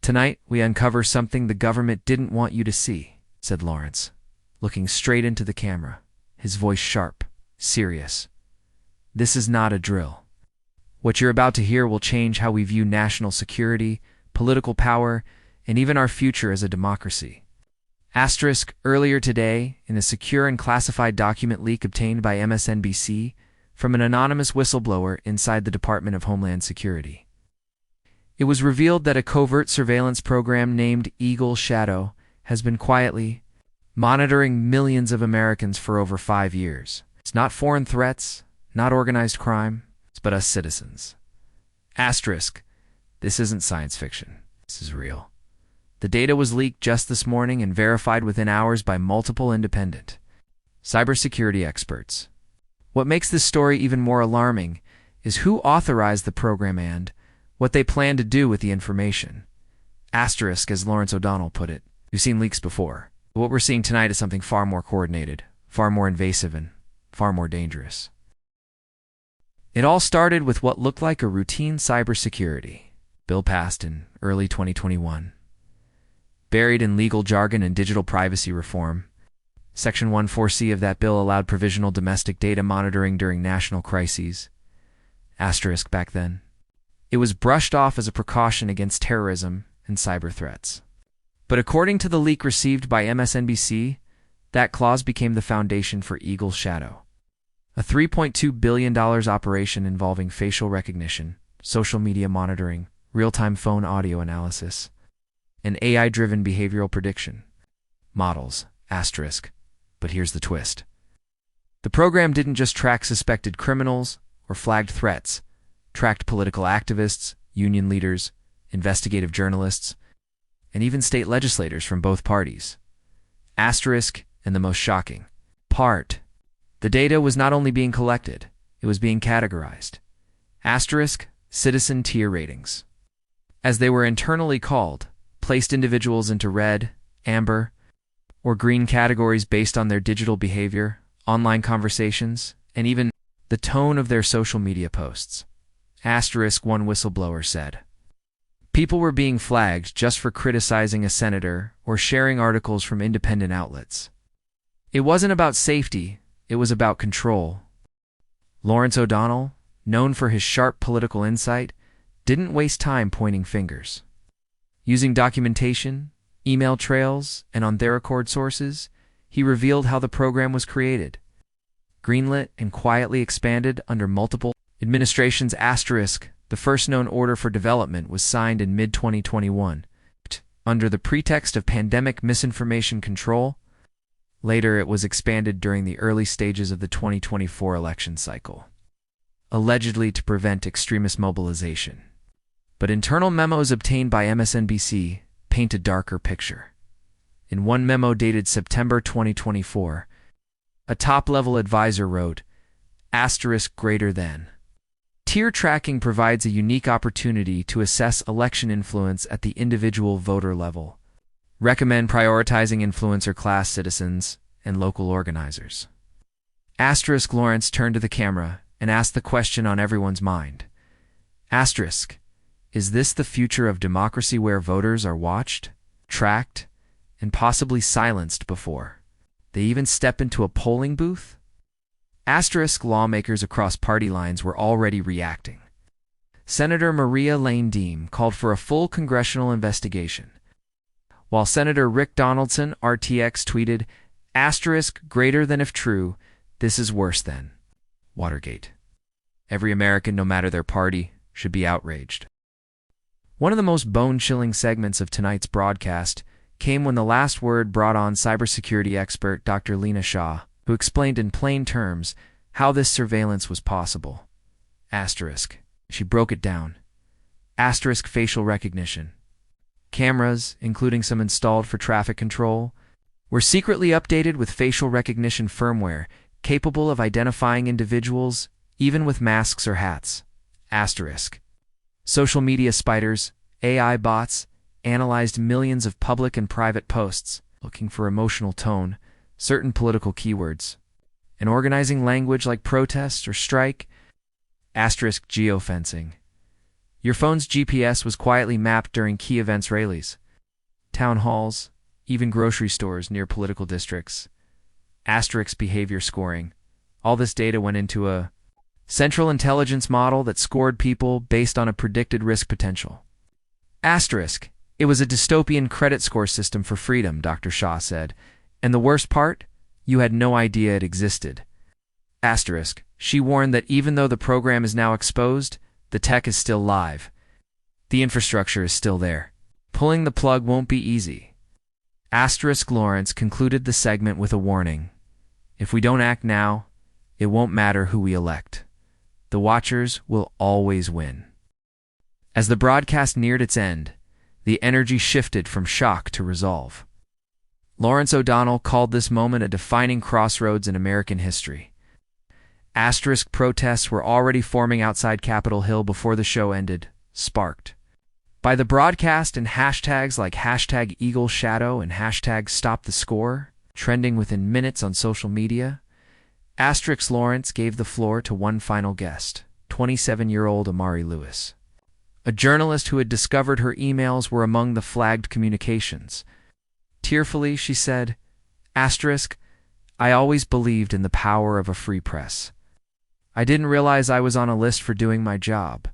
Tonight, we uncover something the government didn't want you to see, said Lawrence, looking straight into the camera, his voice sharp, serious. This is not a drill. What you're about to hear will change how we view national security, political power, and even our future as a democracy. Asterisk, earlier today, in a secure and classified document leak obtained by MSNBC from an anonymous whistleblower inside the Department of Homeland Security, it was revealed that a covert surveillance program named Eagle Shadow has been quietly monitoring millions of Americans for over 5 years. It's not foreign threats, not organized crime, but us citizens. Asterisk, this isn't science fiction. This is real. The data was leaked just this morning and verified within hours by multiple independent cybersecurity experts. What makes this story even more alarming is who authorized the program and what they plan to do with the information. Asterisk, as Lawrence O'Donnell put it. We've seen leaks before. But what we're seeing tonight is something far more coordinated, far more invasive, and far more dangerous. It all started with what looked like a routine cybersecurity bill passed in early 2021. Buried in legal jargon and digital privacy reform, Section 14C of that bill allowed provisional domestic data monitoring during national crises. Asterisk back then. It was brushed off as a precaution against terrorism and cyber threats. But according to the leak received by MSNBC, that clause became the foundation for Eagle Shadow, a $3.2 billion operation involving facial recognition, social media monitoring, real-time phone audio analysis, and AI-driven behavioral prediction models. Asterisk. But here's the twist. The program didn't just track suspected criminals or flagged threats, tracked political activists, union leaders, investigative journalists, and even state legislators from both parties. Asterisk, and the most shocking part, the data was not only being collected, it was being categorized. Asterisk, citizen tier ratings. As they were internally called, placed individuals into red, amber, or green categories based on their digital behavior, online conversations, and even the tone of their social media posts. Asterisk, one whistleblower said. People were being flagged just for criticizing a senator or sharing articles from independent outlets. It wasn't about safety, it was about control. Lawrence O'Donnell, known for his sharp political insight, didn't waste time pointing fingers. Using documentation, email trails, and on-the-record sources, he revealed how the program was created, greenlit, and quietly expanded under multiple administrations. Asterisk, the first known order for development was signed in mid-2021, under the pretext of pandemic misinformation control. Later, it was expanded during the early stages of the 2024 election cycle, allegedly to prevent extremist mobilization. But internal memos obtained by MSNBC paint a darker picture. In one memo dated September 2024, a top-level advisor wrote, asterisk greater than. Tier tracking provides a unique opportunity to assess election influence at the individual voter level. Recommend prioritizing influencer class citizens and local organizers. Asterisk, Lawrence turned to the camera and asked the question on everyone's mind. Asterisk, is this the future of democracy where voters are watched, tracked, and possibly silenced before they even step into a polling booth? Asterisk, lawmakers across party lines were already reacting. Senator Maria Lane Deem called for a full congressional investigation, while Senator Rick Donaldson, RTX, tweeted, asterisk greater than if true, this is worse than Watergate. Every American, no matter their party, should be outraged. One of the most bone-chilling segments of tonight's broadcast came when the last word brought on cybersecurity expert Dr. Lena Shah, who explained in plain terms how this surveillance was possible. Asterisk. She broke it down. Asterisk, facial recognition. Cameras, including some installed for traffic control, were secretly updated with facial recognition firmware capable of identifying individuals even with masks or hats. Asterisk. Social media spiders, AI bots, analyzed millions of public and private posts, looking for emotional tone, certain political keywords, and organizing language like protest or strike. Asterisk, geofencing. Your phone's GPS was quietly mapped during key events rallies, town halls, even grocery stores near political districts. Asterisk behavior scoring. All this data went into a central intelligence model that scored people based on a predicted risk potential. Asterisk. It was a dystopian credit score system for freedom, Dr. Shah said. And the worst part? You had no idea it existed. Asterisk. She warned that even though the program is now exposed, the tech is still live. The infrastructure is still there. Pulling the plug won't be easy. Asterisk. Lawrence concluded the segment with a warning. If we don't act now, it won't matter who we elect. The Watchers will always win. As the broadcast neared its end, the energy shifted from shock to resolve. Lawrence O'Donnell called this moment a defining crossroads in American history. Asterisk. Protests were already forming outside Capitol Hill before the show ended, sparked by the broadcast and hashtags like #EagleShadow and #StopTheScore, trending within minutes on social media. Asterisk. Lawrence gave the floor to one final guest, 27-year-old Amari Lewis. A journalist who had discovered her emails were among the flagged communications. Tearfully, she said, Asterisk. I always believed in the power of a free press. I didn't realize I was on a list for doing my job.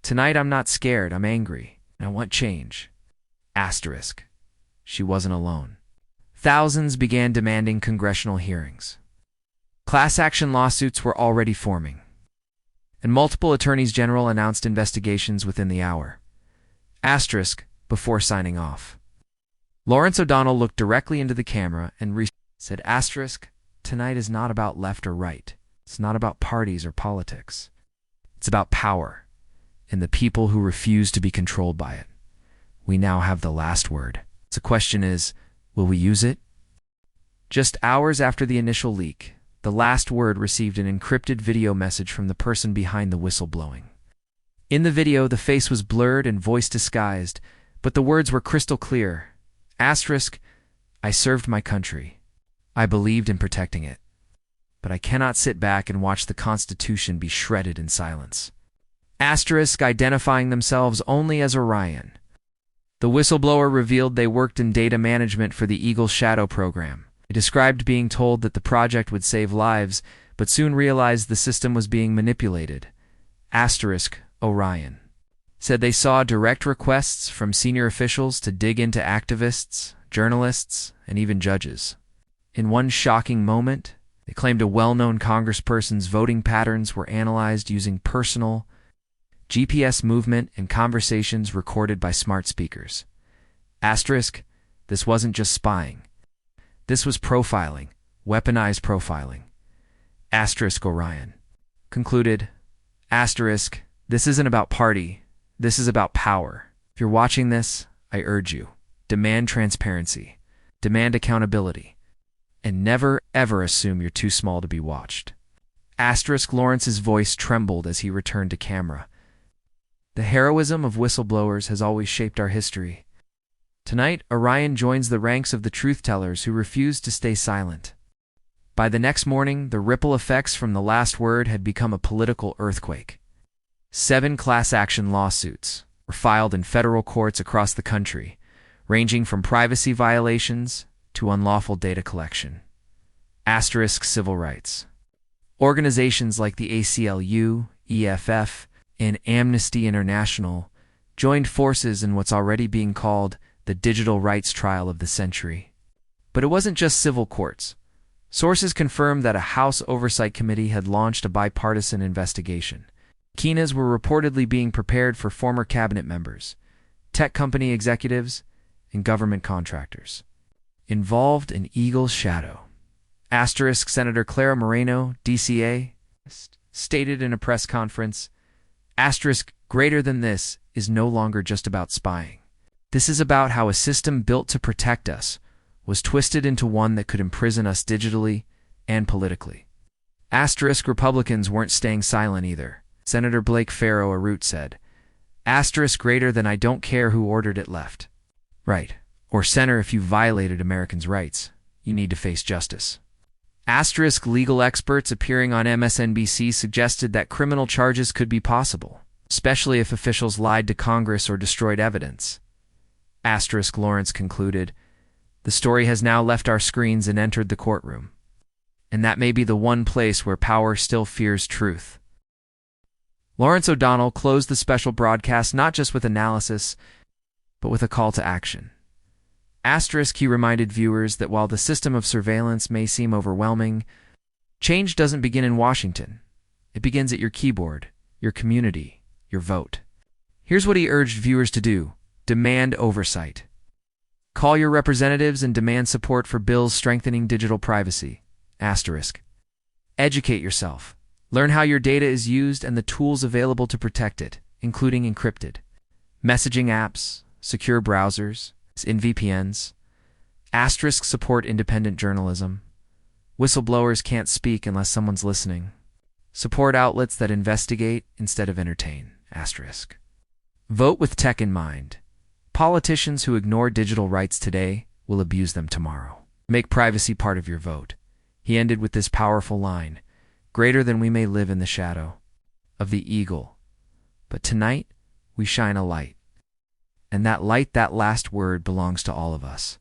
Tonight I'm not scared, I'm angry, and I want change. Asterisk. She wasn't alone. Thousands began demanding congressional hearings. Class action lawsuits were already forming, and multiple attorneys general announced investigations within the hour. Asterisk. Before signing off, Lawrence O'Donnell looked directly into the camera and said, Asterisk. Tonight is not about left or right. It's not about parties or politics. It's about power and the people who refuse to be controlled by it. We now have the last word. The question is, will we use it? Just hours after the initial leak, the last word received an encrypted video message from the person behind the whistleblowing. In the video, the face was blurred and voice disguised, but the words were crystal clear. Asterisk. I served my country. I believed in protecting it. But I cannot sit back and watch the Constitution be shredded in silence. Asterisk. Identifying themselves only as Orion. The whistleblower revealed they worked in data management for the Eagle Shadow program. They described being told that the project would save lives, but soon realized the system was being manipulated. Asterisk. Orion said they saw direct requests from senior officials to dig into activists, journalists, and even judges. In one shocking moment, they claimed a well-known congressperson's voting patterns were analyzed using personal GPS movement and conversations recorded by smart speakers. Asterisk. This wasn't just spying. This was profiling, weaponized profiling. Asterisk. Orion concluded, Asterisk. This isn't about party. This is about power. If you're watching this, I urge you, demand transparency, demand accountability, and never, ever assume you're too small to be watched. Asterisk. Lawrence's voice trembled as he returned to camera. The heroism of whistleblowers has always shaped our history. Tonight, Orion joins the ranks of the truth-tellers who refuse to stay silent. By the next morning, the ripple effects from the last word had become a political earthquake. 7 class action lawsuits were filed in federal courts across the country, ranging from privacy violations to unlawful data collection. Asterisk. Civil rights. Organizations like the ACLU, EFF, and Amnesty International joined forces in what's already being called the digital rights trial of the century. But it wasn't just civil courts. Sources confirmed that a House Oversight Committee had launched a bipartisan investigation. Subpoenas were reportedly being prepared for former cabinet members, tech company executives, and government contractors involved in Eagle Shadow. Asterisk. Senator Clara Moreno, DCA, stated in a press conference, Asterisk. Greater than this is no longer just about spying. This is about how a system built to protect us was twisted into one that could imprison us digitally and politically. Asterisk. Republicans weren't staying silent either. Senator Blake Farrow, a Root, said, Asterisk. Greater than I don't care who ordered it left. Right. Or Senator, if you violated Americans' rights, you need to face justice. Asterisk. Legal experts appearing on MSNBC suggested that criminal charges could be possible. especially if officials lied to Congress or destroyed evidence. Asterisk, Lawrence concluded. The story has now left our screens and entered the courtroom. And that may be the one place where power still fears truth. Lawrence O'Donnell closed the special broadcast not just with analysis, but with a call to action. Asterisk, he reminded viewers that while the system of surveillance may seem overwhelming, change doesn't begin in Washington. It begins at your keyboard, your community, your vote. Here's what he urged viewers to do. Demand oversight. Call your representatives and demand support for bills strengthening digital privacy. Asterisk. Educate yourself. Learn how your data is used and the tools available to protect it, including encrypted messaging apps, secure browsers, in VPNs. Asterisk, support independent journalism. Whistleblowers can't speak unless someone's listening. Support outlets that investigate instead of entertain. Asterisk. Vote with tech in mind. Politicians who ignore digital rights today will abuse them tomorrow. Make privacy part of your vote. He ended with this powerful line, greater than we may live in the shadow of the eagle. But tonight, we shine a light. And that light, that last word, belongs to all of us.